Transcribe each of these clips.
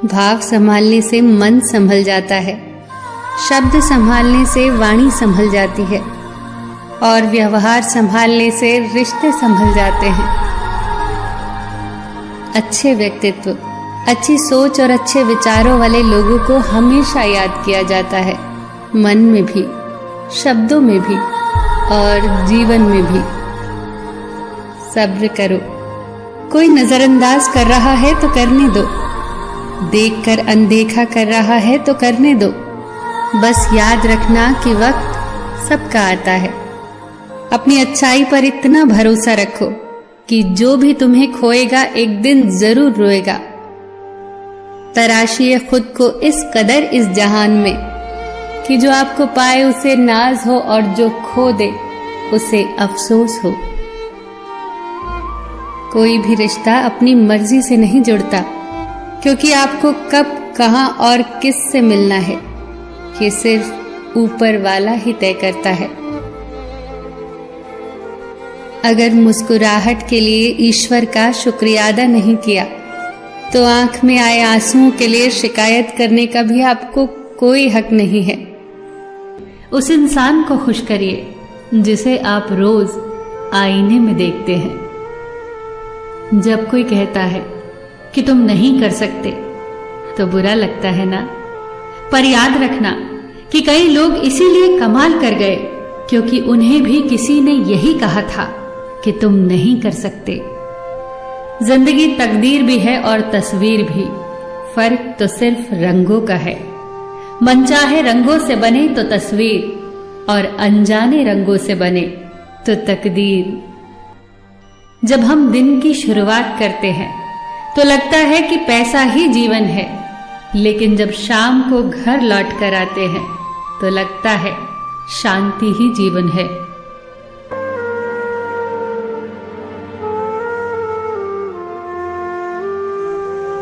भाव संभालने से मन संभल जाता है, शब्द संभालने से वाणी संभल जाती है और व्यवहार संभालने से रिश्ते संभल जाते हैं। अच्छे व्यक्तित्व, अच्छी सोच और अच्छे विचारों वाले लोगों को हमेशा याद किया जाता है, मन में भी, शब्दों में भी और जीवन में भी। सब्र करो, कोई नजरअंदाज कर रहा है तो करने दो, देखकर अनदेखा कर रहा है तो करने दो। बस याद रखना कि वक्त सबका आता है। अपनी अच्छाई पर इतना भरोसा रखो कि जो भी तुम्हें खोएगा एक दिन जरूर रोएगा। तराशिए खुद को इस कदर इस जहान में कि जो आपको पाए उसे नाज हो और जो खो दे उसे अफसोस हो। कोई भी रिश्ता अपनी मर्जी से नहीं जुड़ता, क्योंकि आपको कब, कहां और किस से मिलना है ये सिर्फ ऊपर वाला ही तय करता है। अगर मुस्कुराहट के लिए ईश्वर का शुक्रिया अदा नहीं किया तो आंख में आए आंसुओं के लिए शिकायत करने का भी आपको कोई हक नहीं है। उस इंसान को खुश करिए जिसे आप रोज आईने में देखते हैं। जब कोई कहता है कि तुम नहीं कर सकते तो बुरा लगता है ना, पर याद रखना कि कई लोग इसीलिए कमाल कर गए क्योंकि उन्हें भी किसी ने यही कहा था कि तुम नहीं कर सकते। जिंदगी तकदीर भी है और तस्वीर भी, फर्क तो सिर्फ रंगों का है। मनचाहे रंगों से बने तो तस्वीर और अनजाने रंगों से बने तो तकदीर। जब हम दिन की शुरुआत करते हैं तो लगता है कि पैसा ही जीवन है, लेकिन जब शाम को घर लौट कर आते हैं तो लगता है शांति ही जीवन है।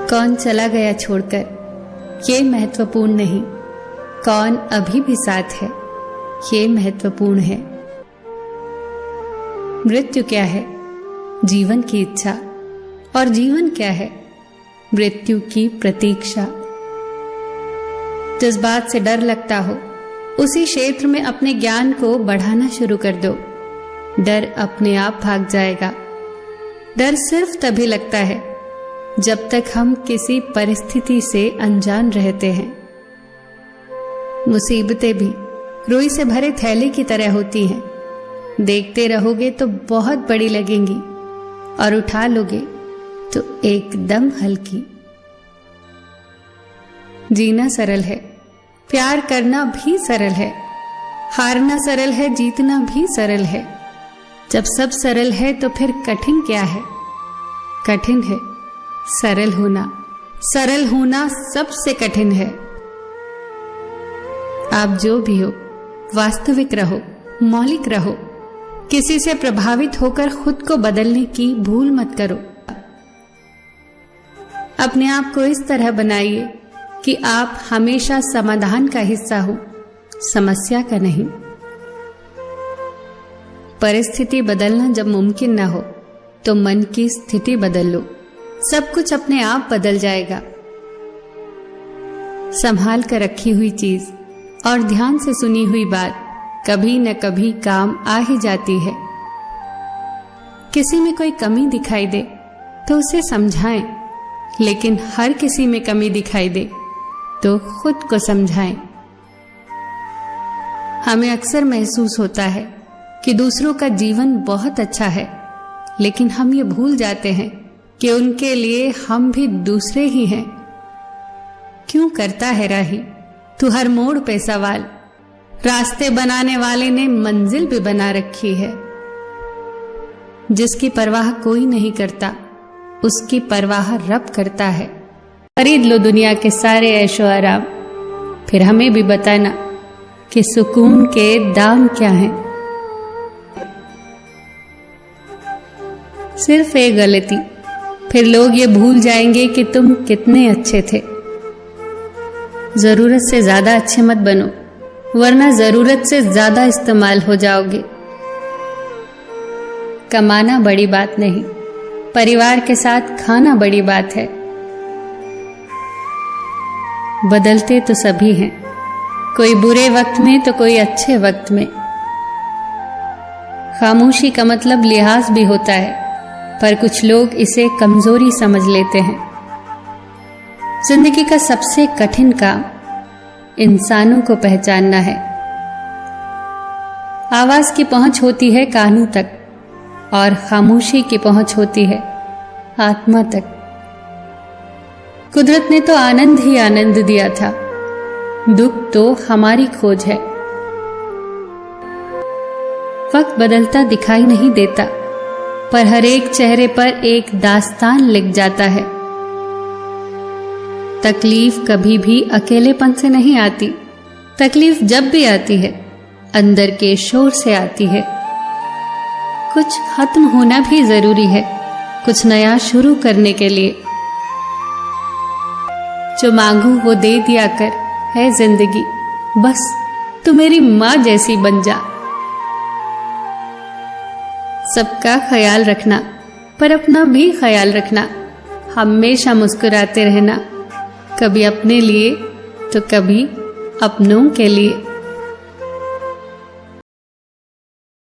कौन चला गया छोड़कर ये महत्वपूर्ण नहीं, कौन अभी भी साथ है ये महत्वपूर्ण है। मृत्यु क्या है? जीवन की इच्छा। और जीवन क्या है? मृत्यु की प्रतीक्षा। जिस बात से डर लगता हो उसी क्षेत्र में अपने ज्ञान को बढ़ाना शुरू कर दो। डर अपने आप भाग जाएगा। डर सिर्फ तभी लगता है जब तक हम किसी परिस्थिति से अनजान रहते हैं। मुसीबतें भी रुई से भरे थैले की तरह होती हैं। देखते रहोगे तो बहुत बड़ी लगेंगी और उठा लोगे तो एकदम हल्की। जीना सरल है, प्यार करना भी सरल है, हारना सरल है, जीतना भी सरल है। जब सब सरल है तो फिर कठिन क्या है? कठिन है सरल होना। सरल होना सबसे कठिन है। आप जो भी हो, वास्तविक रहो, मौलिक रहो। किसी से प्रभावित होकर खुद को बदलने की भूल मत करो। अपने आप को इस तरह बनाइए कि आप हमेशा समाधान का हिस्सा हो, समस्या का नहीं। परिस्थिति बदलना जब मुमकिन ना हो तो मन की स्थिति बदल लो, सब कुछ अपने आप बदल जाएगा। संभाल कर रखी हुई चीज और ध्यान से सुनी हुई बात कभी न कभी काम आ ही जाती है। किसी में कोई कमी दिखाई दे तो उसे समझाएं, लेकिन हर किसी में कमी दिखाई दे तो खुद को समझाएं। हमें अक्सर महसूस होता है कि दूसरों का जीवन बहुत अच्छा है, लेकिन हम ये भूल जाते हैं कि उनके लिए हम भी दूसरे ही हैं। क्यों करता है राही तू हर मोड़ पे सवाल? रास्ते बनाने वाले ने मंजिल भी बना रखी है। जिसकी परवाह कोई नहीं करता उसकी परवाह रब करता है। खरीद लो दुनिया के सारे ऐशो आराम, फिर हमें भी बताना कि सुकून के दाम क्या हैं। सिर्फ एक गलती, फिर लोग ये भूल जाएंगे कि तुम कितने अच्छे थे। जरूरत से ज्यादा अच्छे मत बनो, वरना जरूरत से ज्यादा इस्तेमाल हो जाओगे। कमाना बड़ी बात नहीं, परिवार के साथ खाना बड़ी बात है। बदलते तो सभी हैं, कोई बुरे वक्त में तो कोई अच्छे वक्त में। खामोशी का मतलब लिहाज भी होता है, पर कुछ लोग इसे कमजोरी समझ लेते हैं। जिंदगी का सबसे कठिन काम इंसानों को पहचानना है। आवाज की पहुंच होती है कानों तक और खामोशी की पहुंच होती है आत्मा तक। कुदरत ने तो आनंद ही आनंद दिया था, दुख तो हमारी खोज है। वक्त बदलता दिखाई नहीं देता, पर हर एक चेहरे पर एक दास्तान लिख जाता है। तकलीफ कभी भी अकेलेपन से नहीं आती, तकलीफ जब भी आती है अंदर के शोर से आती है। कुछ खत्म होना भी जरूरी है, कुछ नया शुरू करने के लिए। जो मांगू वो दे दिया कर है जिंदगी, बस तू मेरी मां जैसी बन जा। सबका ख्याल रखना, पर अपना भी ख्याल रखना। हमेशा मुस्कुराते रहना, कभी अपने लिए तो कभी अपनों के लिए।